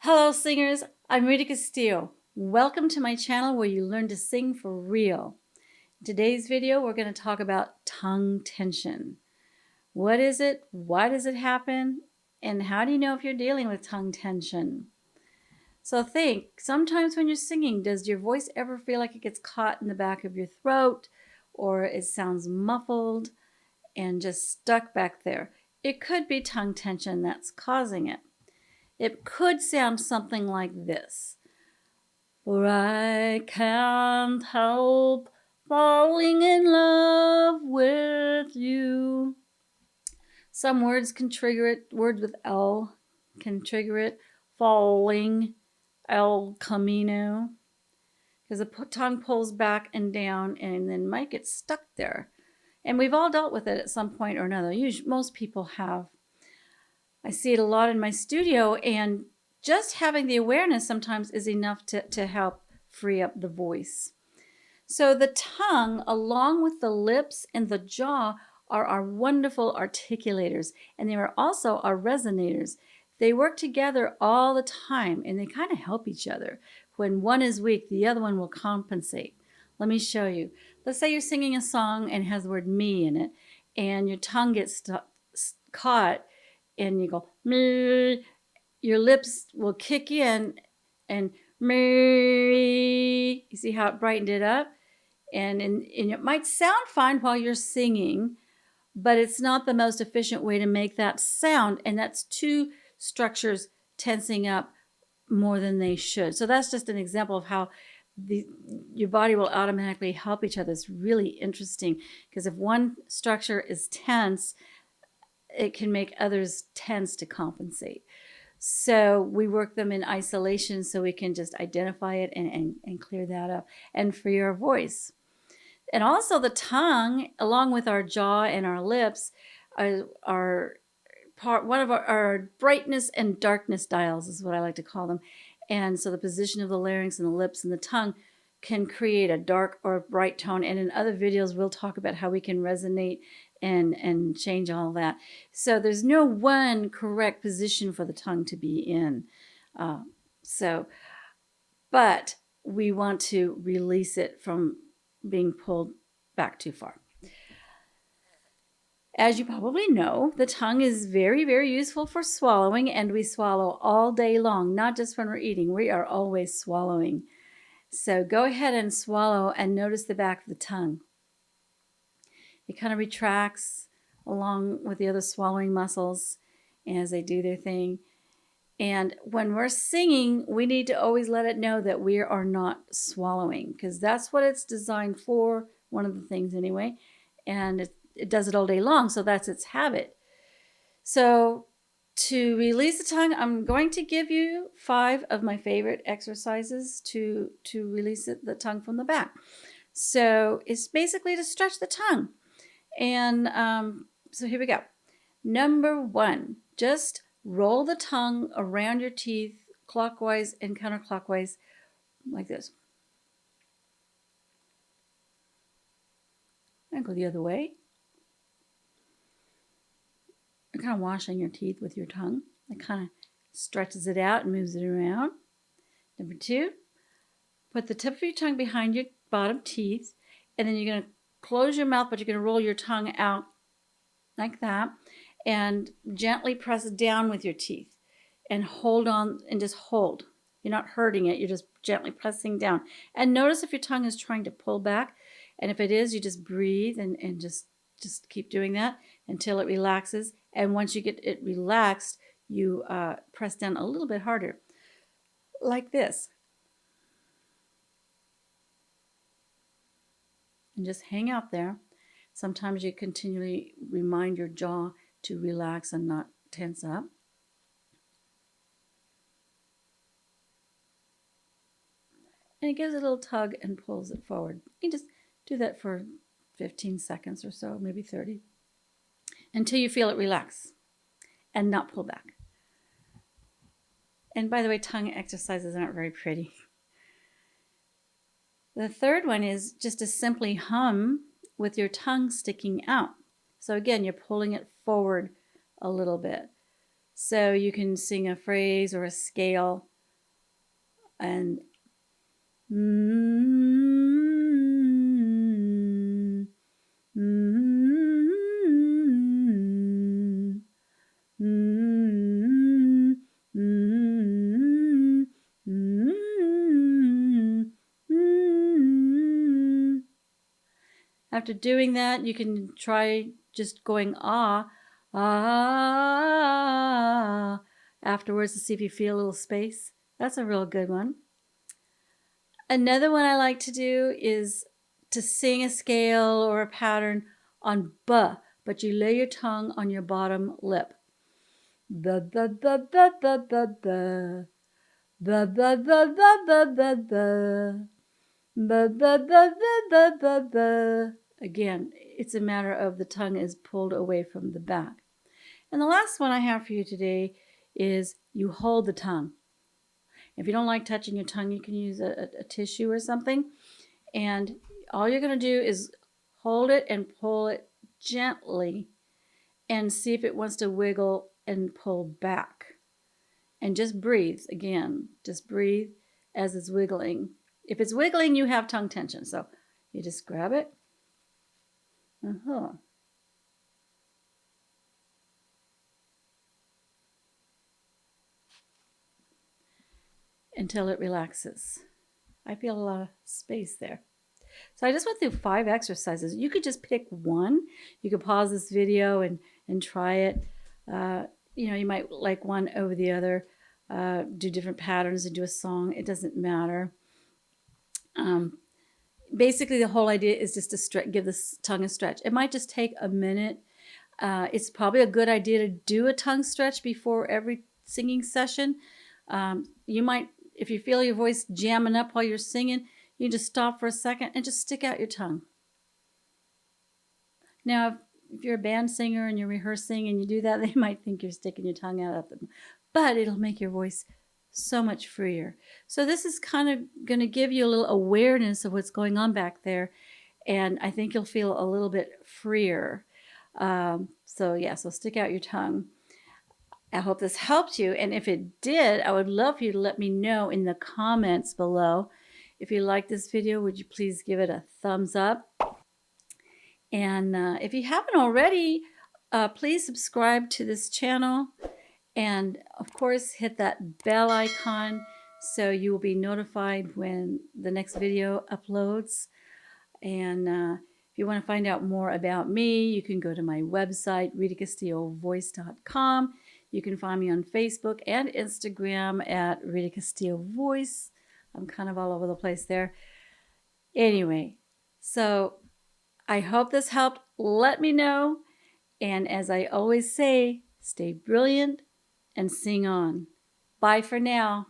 Hello singers, I'm Rita Castillo. Welcome to my channel where you learn to sing for real. In today's video we're going to talk about tongue tension. What is it? Why does it happen? And how do you know if you're dealing with tongue tension? So think, sometimes when you're singing, does your voice ever feel like it gets caught in the back of your throat, or it sounds muffled and just stuck back there? It could be tongue tension that's causing it. It could sound something like this. For I can't help falling in love with you. Some words can trigger it. Words with L can trigger it. Falling, El Camino. Because the tongue pulls back and down and then might get stuck there. And we've all dealt with it at some point or another. Most people have. I see it a lot in my studio, and just having the awareness sometimes is enough to help free up the voice. So the tongue, along with the lips and the jaw, are our wonderful articulators, and they are also our resonators. They work together all the time, and they kind of help each other. When one is weak, the other one will compensate. Let me show you. Let's say you're singing a song and it has the word me in it, and your tongue gets caught, and you go me, your lips will kick in and me. You see how it brightened it up? And it might sound fine while you're singing, but it's not the most efficient way to make that sound. And that's two structures tensing up more than they should. So that's just an example of how your body will automatically help each other. It's really interesting because if one structure is tense, it can make others tense to compensate. So we work them in isolation so we can just identify it and clear that up and free our voice. And also the tongue, along with our jaw and our lips, are one of our brightness and darkness dials is what I like to call them. And so the position of the larynx and the lips and the tongue can create a dark or a bright tone. And in other videos, we'll talk about how we can resonate and change all that. So there's no one correct position for the tongue to be in. But we want to release it from being pulled back too far. As you probably know, the tongue is very, very useful for swallowing, and we swallow all day long, not just when we're eating. We are always swallowing. So go ahead and swallow and notice the back of the tongue. It kind of retracts along with the other swallowing muscles as they do their thing. And when we're singing, we need to always let it know that we are not swallowing, because that's what it's designed for, one of the things anyway. And it does it all day long, so that's its habit. So to release the tongue, I'm going to give you 5 of my favorite exercises to release the tongue from the back. So it's basically to stretch the tongue. And so here we go. Number 1, just roll the tongue around your teeth clockwise and counterclockwise like this. And go the other way. You're kind of washing your teeth with your tongue. It kind of stretches it out and moves it around. Number 2, put the tip of your tongue behind your bottom teeth, and then you're going to close your mouth, but you're going to roll your tongue out like that and gently press down with your teeth and hold on and just hold. You're not hurting it. You're just gently pressing down. And notice if your tongue is trying to pull back. And if it is, you just breathe and just keep doing that until it relaxes. And once you get it relaxed, you press down a little bit harder like this. And just hang out there. Sometimes you continually remind your jaw to relax and not tense up. And it gives it a little tug and pulls it forward. You just do that for 15 seconds or so, maybe 30, until you feel it relax and not pull back. And by the way, tongue exercises aren't very pretty. The third one is just to simply hum with your tongue sticking out. So again, you're pulling it forward a little bit. So you can sing a phrase or a scale and After doing that, you can try just going ah afterwards to see if you feel a little space. That's a real good one. Another one I like to do is to sing a scale or a pattern on B, but you lay your tongue on your bottom lip. B, b, b, b, b, b, b. B, b, b, b, b, b, b. B, b, b, b, b, b. Again, it's a matter of the tongue is pulled away from the back. And the last one I have for you today is you hold the tongue. If you don't like touching your tongue, you can use a tissue or something. And all you're going to do is hold it and pull it gently and see if it wants to wiggle and pull back. And just breathe again. Just breathe as it's wiggling. If it's wiggling, you have tongue tension. So you just grab it. Until it relaxes. I feel a lot of space there. So I just went through 5 exercises. You could just pick one. You could pause this video and try it. You might like one over the other. Do different patterns and do a song. It doesn't matter. Basically, the whole idea is just to give the tongue a stretch. It might just take a minute. It's probably a good idea to do a tongue stretch before every singing session. You might, if you feel your voice jamming up while you're singing, you just stop for a second and just stick out your tongue. Now, if you're a band singer and you're rehearsing and you do that, they might think you're sticking your tongue out at them. But it'll make your voice so much freer. So this is kind of going to give you a little awareness of what's going on back there. And I think you'll feel a little bit freer. So stick out your tongue. I hope this helped you. And if it did, I would love for you to let me know in the comments below. If you like this video, would you please give it a thumbs up? And if you haven't already, please subscribe to this channel. And of course, hit that bell icon so you will be notified when the next video uploads. And if you want to find out more about me, you can go to my website, ritacastillovoice.com. You can find me on Facebook and Instagram at Rita Castillo Voice. I'm kind of all over the place there. Anyway, so I hope this helped. Let me know. And as I always say, stay brilliant and sing on. Bye for now.